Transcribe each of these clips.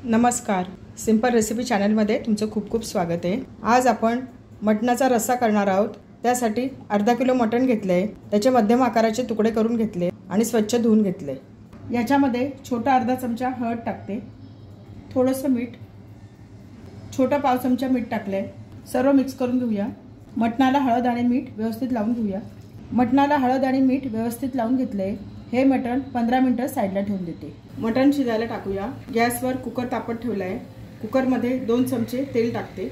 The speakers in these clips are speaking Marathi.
नमस्कार, सिंपल रेसिपी चॅनलमध्ये तुमचं खूप खूप स्वागत आहे। आज आपण मटणाचा रस्सा करणार आहोत। त्यासाठी अर्धा किलो मटण घेतले आहे, त्याचे मध्यम आकाराचे तुकडे करून घेतले आणि स्वच्छ धुवून घेतले। याच्यामध्ये छोटा अर्धा चमचा हळद टाकते, थोडंसं मीठ, छोटा पाव चमचा मीठ टाकले। सर्व मिक्स करून घेऊया। मटणाला हळद आणि मीठ व्यवस्थित लावून घेऊया। मटणाला हळद आणि मीठ व्यवस्थित लावून घेतले। हे मटण 15 मिनिटं साइडला ठेवून देते। मटण शिजायला टाकूया। गॅसवर कुकर तापत ठेवलाय। कुकरमध्ये 2 चमचे तेल टाकते।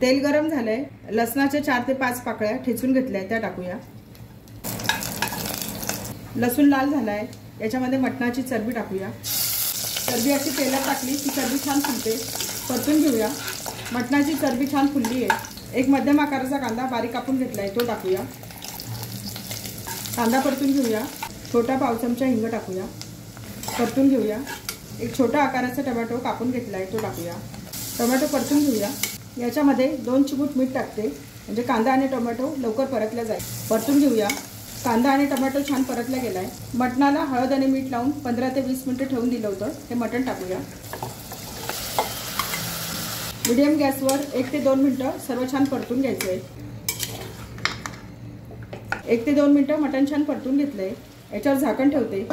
तेल गरम झालंय। लसणाचे 4 ते 5 पाकळ्या ठेचून घेतल्या त्या टाकूया। लसूण लाल झालाय। याच्यामध्ये मटणाची चरबी टाकूया। चरबी अशी तेलात टाकली की चरबी छान फुलते। परतून घेऊया। मटणाची चरबी छान फुलली आहे। एक मध्यम आकाराचा कांदा बारीक कापून घेतलाय तो टाकूया। कांदा परतून घेऊया। छोटा पाव चमचा हिंग टाकूया। परतून घेऊया। एक छोटा आकाराचा टोमॅटो कापून घेतलाय तो टाकूया। टोमॅटो परतून घेऊया। याच्यामध्ये 2 चिमूट मीठ टाकते, म्हणजे कांदा आणि टोमॅटो लवकर परतला जाईल। परतून घेऊया। कांदा आणि टोमॅटो छान परतला गेलाय। मटणाला हळद आणि मीठ लावून 15 ते 20 मिनिटं ठेवून दिलं होतं। हे मटण टाकूया। मीडियम गॅसवर 1 ते 2 मिनिटं सर्व छान परतून घ्यायचंय। 1 ते 2 मिनिटं मटण छान परतून घेतलंय। याच्यावर झाकण ठेवते।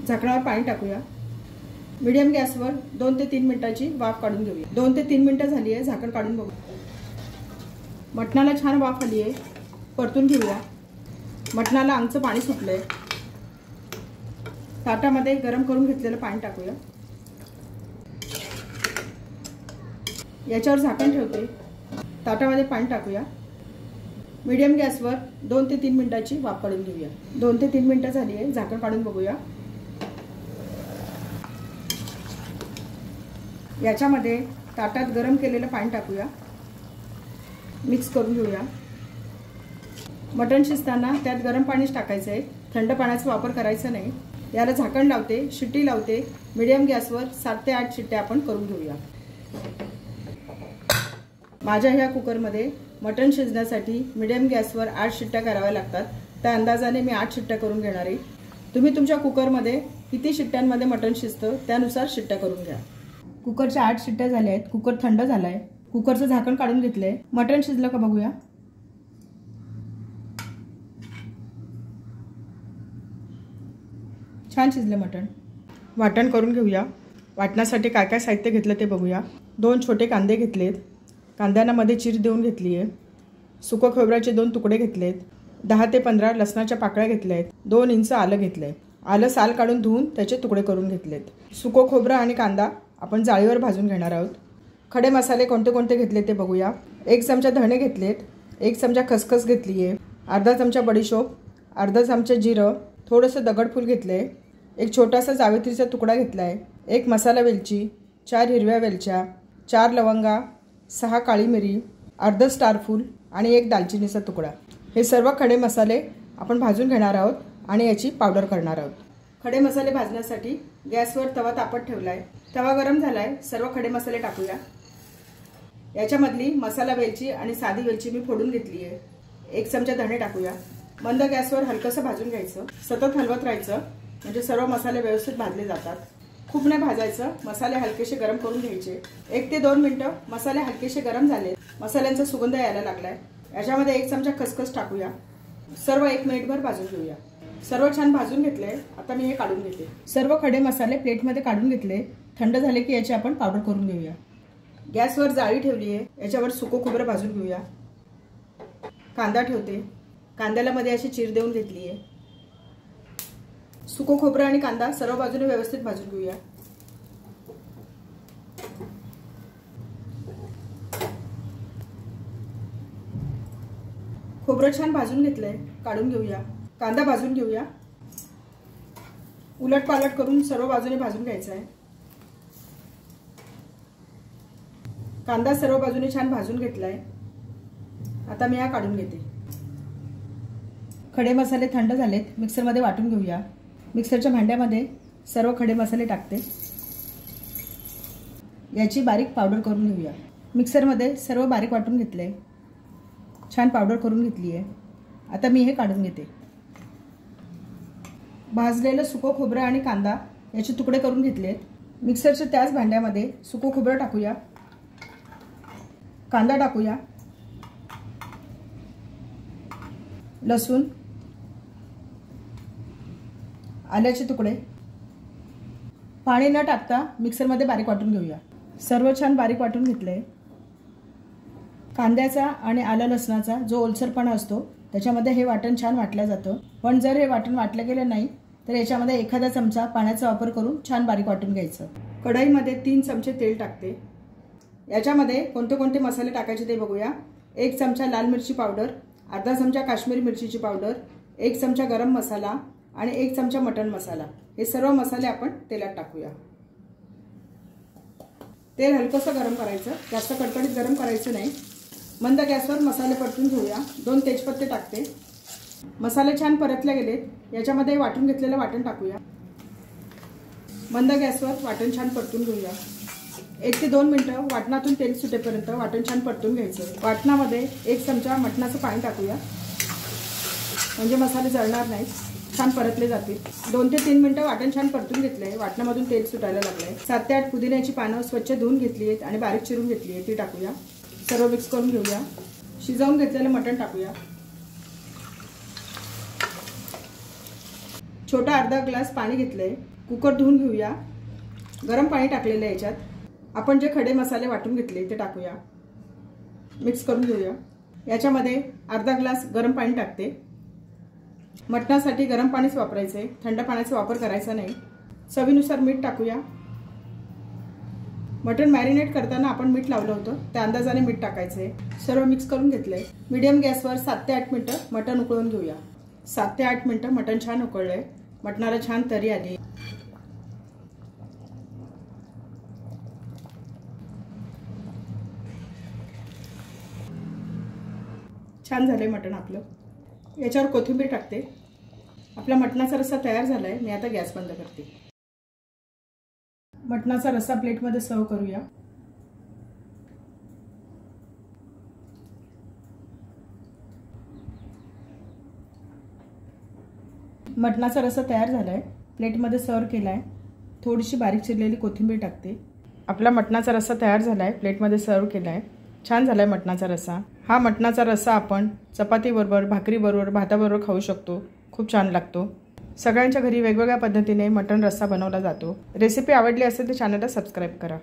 झाकणावर पाणी टाकूया। मीडियम गॅसवर 2 ते 3 मिनिटाची वाफ काढून घेऊया। 2 ते 3 मिनिटं झाली आहे। झाकण काढून बघू। मटणाला छान वाफ आली आहे। परतून घेऊया। मटणाला अंगचं पाणी सुटलंय। ताटामध्ये गरम करून घेतलेलं पाणी टाकूया। याच्यावर झाकण ठेवते। ताटामध्ये पाणी टाकूया। मीडियम गॅसवर 2 ते 3 मिनिटाची वाफ काढून घेऊया। 2 ते 3 मिनिटं झाली आहे। झाकण काढून बघूया। याच्यामध्ये ताटात गरम केलेलं पाणी टाकूया। मिक्स करून घेऊया। मटण शिजताना त्यात गरम पाणीच टाकायचं आहे, थंड पाण्याचा वापर करायचा नाही। याला झाकण लावते, शिट्टी लावते। मीडियम गॅसवर 7 ते 8 शिट्ट्या आपण करून घेऊया। माझ्या ह्या कुकरमध्ये मटण शिजण्यासाठी मीडियम गॅसवर 8 शिट्ट्या कराव्या लागतात। त्या अंदाजाने मी 8 शिट्ट्या करून घेणार आहे। तुम्ही तुमच्या कुकरमध्ये किती शिट्ट्यांमध्ये मटण शिजतं त्यानुसार शिट्ट्या करून घ्या। कुकरच्या 8 शिट्ट्या झाल्या आहेत। कुकर थंड झालाय। कुकरचं झाकण काढून घेतलंय। मटण शिजलं का बघूया। छान शिजलं मटण। वाटण करून घेऊया। वाटण्यासाठी काय काय साहित्य घेतलं ते बघूया। 2 छोटे कांदे घेतलेत। कांद्यांना मध्ये चीर देऊन घेतली आहे। सुकं खोबऱ्याचे 2 तुकडे घेतलेत। 10 ते 15 लसणाच्या पाकळ्या घेतल्या आहेत। 2 इंच आलं घेतलंय। आलं साल काढून धुवून त्याचे तुकडे करून घेतलेत। सुकं खोबरं आणि कांदा आपण जाळीवर भाजून घेणार आहोत। खडे मसाले कोणते कोणते घेतले ते बघूया। 1 चमचा धणे घेतलेत। 1 चमचा खसखस घेतली आहे। अर्धा चमचा बडीशोप, अर्धा चमचा जिरं, थोडंसं दगडफूल घेतलंय। एक छोटासा जावित्रीचा तुकडा घेतलाय। 1 मसाला वेलची, 4 हिरव्या वेलच्या, 4 लवंगा, 6 काळी मिरी, अर्ध स्टारफूल आणि 1 दालचिनीचा तुकडा। हे सर्व खडे मसाले आपण भाजून घेणार आहोत आणि याची पावडर करणार आहोत। खडे मसाले भाजण्यासाठी गॅसवर तवा तापत ठेवलाय। तवा गरम झालाय। सर्व खडे मसाले टाकूया। याच्यामधली मसाला वेलची आणि साधी वेलची मी फोडून घेतली आहे। 1 चमचा धणे टाकूया। मंद गॅसवर हलकंसं भाजून घ्यायचं। सतत हलवत राहायचं, म्हणजे सर्व मसाले व्यवस्थित भाजले जातात। खूप नाही भाजायचं। मसाले हलकेसे गरम करून घ्यायचे। 1 ते 2 मिनिटं मसाले हलकेसे गरम झाले। मसाल्यांचा सुगंध यायला लागलाय। याच्यामध्ये 1 चमचा खसखस टाकूया। सर्व 1 मिनिटभर भाजून घेऊया। सर्व छान भाजून घेतले। आता मी हे काढून घेते। सर्व खडे मसाले प्लेटमध्ये काढून घेतले। थंड झाले की याची आपण पावडर करून घेऊया। गॅसवर जाळी ठेवली आहे। याच्यावर सुकं खोबरं भाजून घेऊया। कांदा ठेवते। कांद्याला मध्ये अशी चीर देऊन घेतली आहे। सुकं खोबरं आणि कांदा सर्व बाजूने व्यवस्थित भाजून घेऊया। खोबरं छान भाजून घेतलंय। काढून घेऊया। कांदा भाजून घेऊया। उलट पालट करून सर्व बाजूने भाजून घ्यायचा आहे। कांदा सर्व बाजूने छान भाजून घेतलाय। आता मी हा काढून घेते। खडे मसाले थंड झालेत। मिक्सरमध्ये वाटून घेऊया। मिक्सरच्या भांड्यामध्ये सर्व खडे मसाले टाकते। याची बारीक पावडर करून घेऊया। मिक्सरमध्ये सर्व बारीक वाटून घेतले। छान पावडर करून घेतली आहे। आता मी हे काढून घेते। भाजलेलं सुकं खोबरं आणि कांदा याचे तुकडे करून घेतलेत। मिक्सरच्या त्याच भांड्यामध्ये सुकं खोबरं टाकूया, कांदा टाकूया, लसूण, आल्याचे तुकडे, पाणी न टाकता मिक्सरमध्ये बारीक वाटून घेऊया। सर्व छान बारीक वाटून घेतले। कांद्याचा आणि आलं लसणाचा जो ओलसरपणा असतो त्याच्यामध्ये हे वाटण छान वाटलं जातं। पण जर हे वाटण वाटलं गेलं नाही तर याच्यामध्ये एखादा चमचा पाण्याचा वापर करून छान बारीक वाटून घ्यायचं। कढईमध्ये 3 चमचे तेल टाकते। याच्यामध्ये कोणते कोणते मसाले टाकायचे ते बघूया। 1 चमचा लाल मिरची पावडर, अर्धा चमचा काश्मीरी मिरचीची पावडर, 1 चमचा गरम मसाला आणि 1 चमचा मटण मसाला। हे सर्व मसाले आपण तेलात टाकूया। तेल हलकंसं गरम करायचं, जास्त कडकडीत गरम करायचं नाही। मंद गॅसवर मसाले परतून घेऊया। 2 तेजपत्ते टाकते। मसाले छान परतले गेलेत। याच्यामध्ये वाटून घेतलेलं वाटण टाकूया। मंद गॅसवर वाटण छान परतून घेऊया। 1 ते 2 मिनिटं वाटणातून तेल सुटेपर्यंत वाटण छान परतून घ्यायचं। वाटणामध्ये 1 चमचा मटणाचं पाणी टाकूया, म्हणजे मसाले जळणार नाहीत, छान परतले जातील। 2 ते 3 मिनिटं वाटण छान परतून घेतलंय। वाटणामधून तेल सुटायला लागलंय। 7 ते 8 पुदिन्याची पानं स्वच्छ धुवून घेतली आहेत आणि बारीक चिरून घेतली आहे, ती टाकूया। सर्व मिक्स करून घेऊया। शिजवून घेतलेलं मटण टाकूया। छोटा अर्धा ग्लास पाणी घेतलंय। कुकर धुवून घेऊया। गरम पाणी टाकलेलं आहे। याच्यात आपण जे खडे मसाले वाटून घेतले ते टाकूया। मिक्स करून घेऊया। याच्यामध्ये अर्धा ग्लास गरम पाणी टाकते। मटणासाठी गरम पाणीच वापरायचे, थंड पाण्याचा वापर करायचा नाही। चवीनुसार मीठ टाकूया। मटण मॅरिनेट करताना आपण मीठ लावलं होतं, त्या अंदाजाने मीठ टाकायचे। सर्व मिक्स करून घेतलंय। मीडियम गॅसवर 7 ते 8 मिनिटं मटण उकळून घेऊया। 7 ते 8 मिनिटं मटण छान उकळलंय। मटणाला छान तरी आली। छान झालंय मटण आपलं। याच्यावर कोथिंबीर टाकते। आपला मटणाचा रस्सा तयार झालाय। मी आता गॅस बंद करते। मटणाचा रस्सा प्लेटमध्ये सर्व करूया। मटणाचा रस्सा तयार झालाय, प्लेटमध्ये सर्व केलाय। थोडीशी बारीक चिरलेली कोथिंबीर टाकते। आपला मटणाचा रस्सा तयार झालाय, प्लेटमध्ये सर्व केलाय। छान झालाय मटणाचा रस्सा। हा मटणाचा रस्सा आपण चपातीबरोबर, भाकरीबरोबर, भाताबरोबर खाऊ शकतो। खूप छान लागतो। सगळ्यांच्या घरी वेगवेगळ्या पद्धतीने मटण रस्सा बनवला जातो। रेसिपी आवडली असेल तर चॅनलला सबस्क्राइब करा।